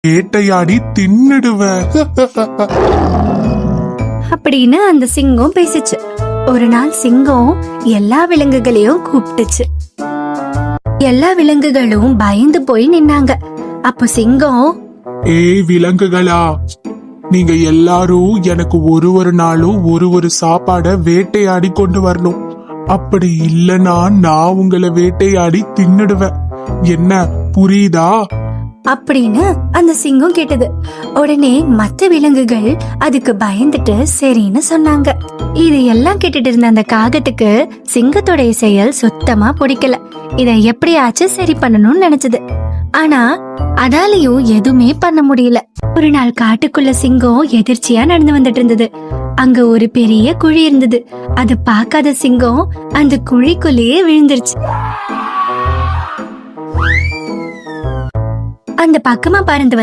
வேட்டையாடி தின்னுடுவேன். அப்படின்னு அந்த சிங்கம் பேசிச்சு. ஒரு நாள் சிங்கம் எல்லா விலங்குகளையும் கூப்பிட்டுச்சு. எல்லா விலங்குகளும் பயந்து போய் நின்னாங்க. அப்போ சிங்கம், ஏய் விலங்குகளா, நீங்க எல்லாரும் எனக்கு ஒரு நாளும் ஒரு சாப்பாட வேட்டையாடி கொண்டு வரணும். அப்படி இல்லனா நான் உங்களை வேட்டையாடி தின்னுடுவேன். என்ன புரியுதா? அப்படின்னு அந்த சிங்கம் கேட்டது. உடனே மற்ற விலங்குகள் அதுக்கு பயந்துட்டு சரின்னு சொன்னாங்க. இது எல்லாம் கேட்டுட்டு இருந்த அந்த காகத்துக்கு சிங்கத்தோடைய செயல் சுத்தமா பிடிக்கல. இத எப்படியாச்சும் சரி பண்ணணும்னு நினைச்சது. ஆனா அதாலையும் எதுவுமே பண்ண முடியல. ஒரு நாள் காட்டுக்குள்ள சிங்கம் எதிர்ச்சியா நடந்து வந்துட்டு இருந்தது. அங்க ஒரு பெரிய குழி இருந்தது. அது பார்க்காத சிங்கம் அந்த குழிக்குள்ளேயே விழுந்துருச்சு. அந்த பக்கமா பறந்து வந்த